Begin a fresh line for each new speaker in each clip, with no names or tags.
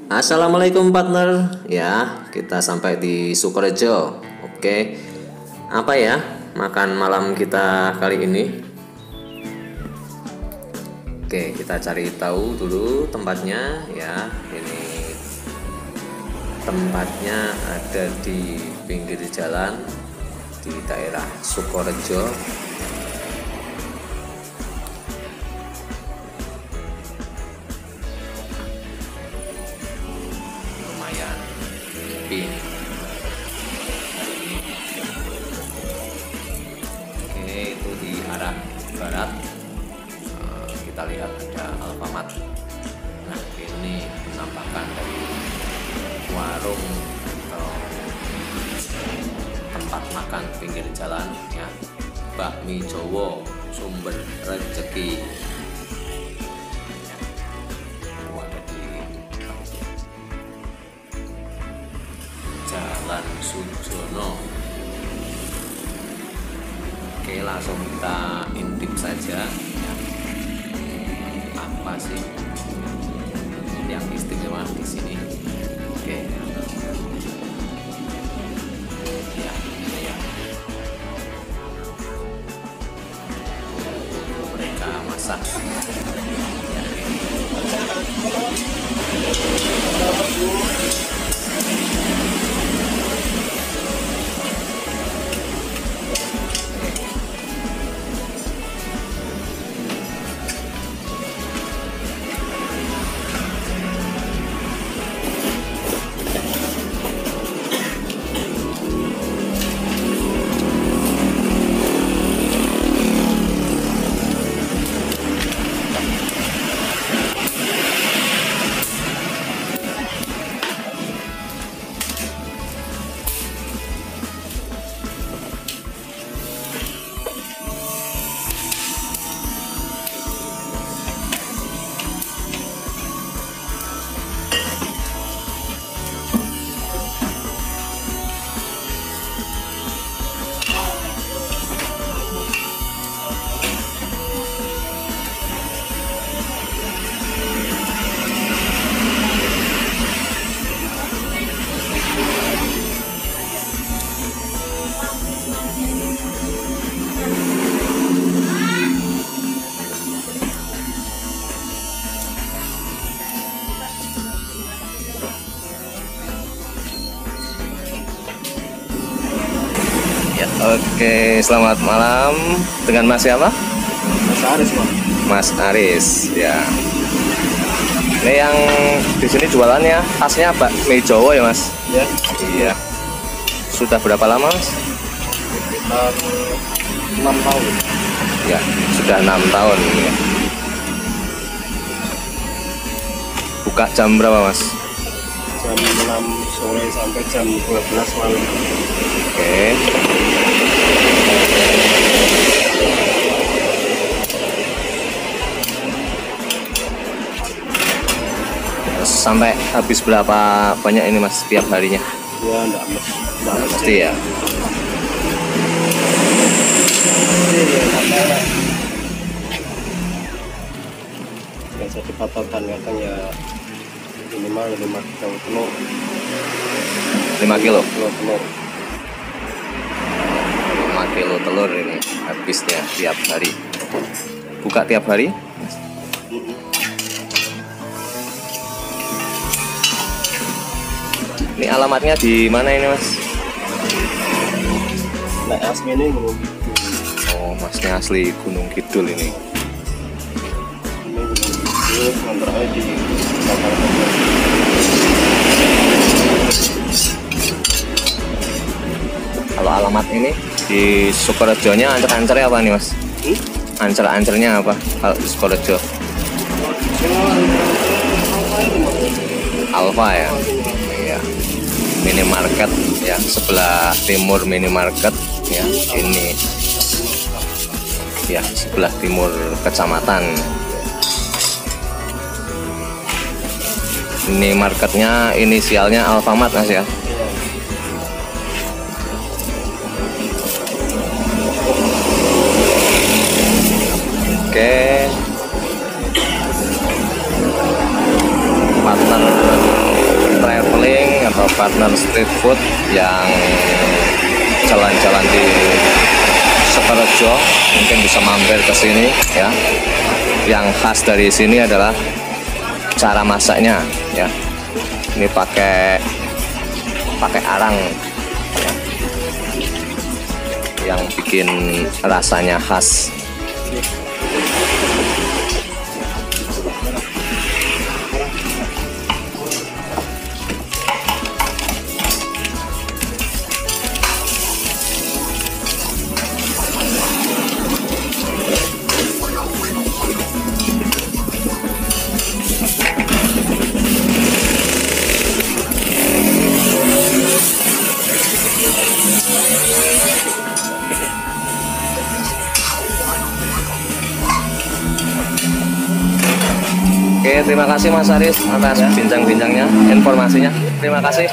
Assalamualaikum partner. Ya, kita sampai di Sukorejo. Oke. Apa ya makan malam kita kali ini? Oke, kita cari tahu dulu tempatnya ya. Ini tempatnya ada di pinggir jalan di daerah Sukorejo. Lumayan sepi. Oke, itu di arah barat. Kita lihat ada Alfamart. Nah, ini penampakan dari warung atau tempat makan pinggir jalan ya. Bakmi Jowo, sumber rezeki. Ya, ada di Jalan Sujono. Oke, langsung kita intip saja ya. Apa sih yang istimewa di sini? Oke. Ya, ya. Mereka masak. Ya,
Oke, selamat malam dengan Mas siapa?
Mas Aris, Pak.
Mas Aris, ya. Ini yang di sini jualannya khasnya bakmi Jowo ya, Mas?
Ya,
Iya. Sudah berapa lama, Mas?
sekitar 6 tahun.
Ya, sudah 6 tahun ini ya. Buka jam berapa, Mas?
Jam 6 sore sampai jam 12 malam.
Oke. Terus sampai habis berapa banyak ini, Mas, setiap harinya?
Ya, enggak
Pasti ya.
Yang jadi patokan kadang ya minimal 5 kilo telur.
5 kilo.
5 telur.
5 kilo telur ini habisnya tiap hari. Buka tiap hari? Ini alamatnya di mana ini, Mas?
Nah, asli ini Gunung Kidul.
Oh, Masnya asli Gunung Kidul ini.
Ini Gunung Kidul, ngantarnya di Jakarta.
Kalau alamat ini di Sukorejonya ancer-ancernya apa nih, Mas? Ancer-ancernya apa kalau di Sukorejo? Alfa ya. Iya. Minimarket ya, sebelah timur minimarket ya. Ini ya sebelah timur kecamatan. Ini marketnya inisialnya Alfamart, Mas ya. Oke, partner partner street food yang jalan-jalan di Sukorejo mungkin bisa mampir ke sini ya. Yang khas dari sini adalah cara masaknya ya. Ini pakai arang ya, yang bikin rasanya khas. Oke, terima kasih Mas Aris atas bincang-bincangnya, informasinya. Terima kasih.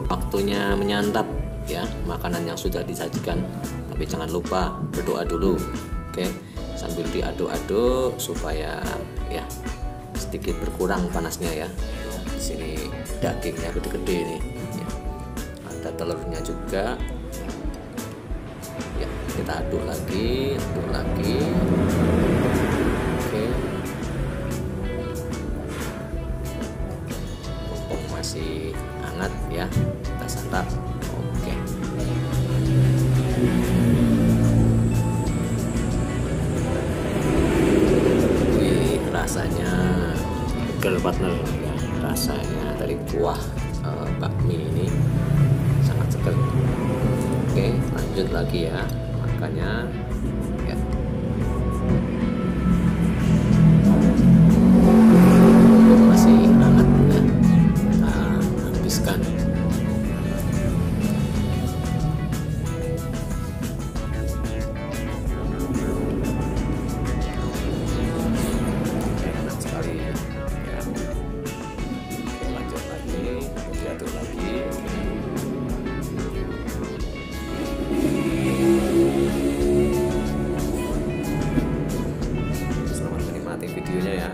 Waktunya menyantap ya makanan yang sudah disajikan. Tapi jangan lupa berdoa dulu. Oke, sambil diaduk-aduk supaya ya sedikit berkurang panasnya ya. Di sini dagingnya gede-gede nih. Ya. Ada telurnya juga. Ya, kita aduk lagi. Oke. Mumpung masih hangat ya, kita santap. Oke. Wih, rasanya seger partner ya, rasanya dari kuah bakmi ini sangat seger. Oke, lanjut lagi ya makannya ya. Masih hangat ya, kita habiskan. Enak sekali ya. Lanjut lagi, diaduk lagi. Selamat menikmati videonya ya.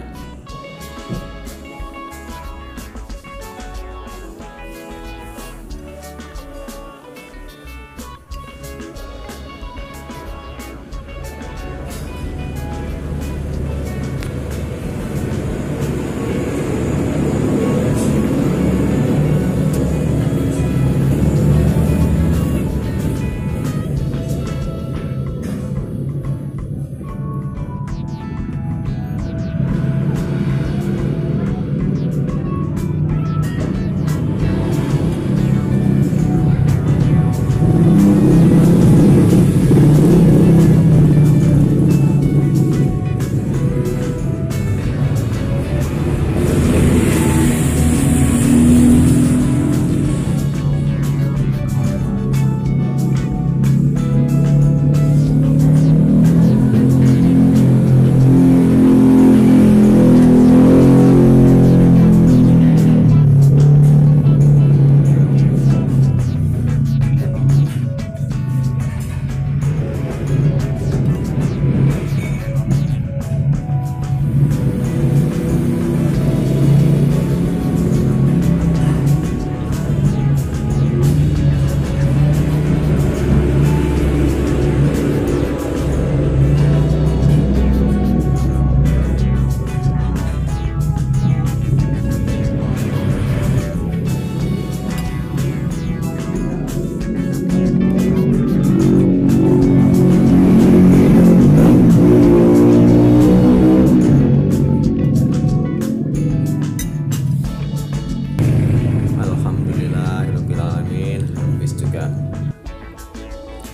Alhamdulillahirobbilalamin, habis juga.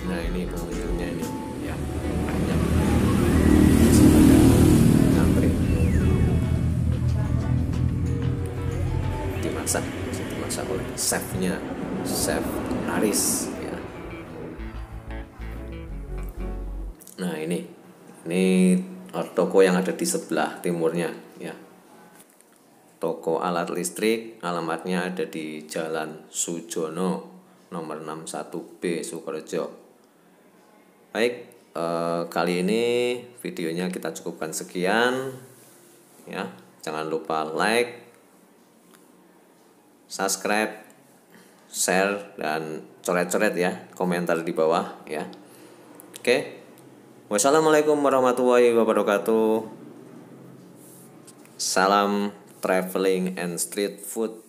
Nah ini pengunjungnya ini ya, banyak masih pada ngantri. Dimasak oleh chefnya, Chef Aris ya. Nah ini toko yang ada di sebelah timurnya ya. Toko alat listrik, alamatnya ada di Jalan Sujono nomor 61B Sukorejo. Baik, kali ini videonya kita cukupkan sekian ya. Jangan lupa like, subscribe, share, dan coret-coret ya komentar di bawah ya. Oke. Wassalamualaikum warahmatullahi wabarakatuh. Salam traveling and street food.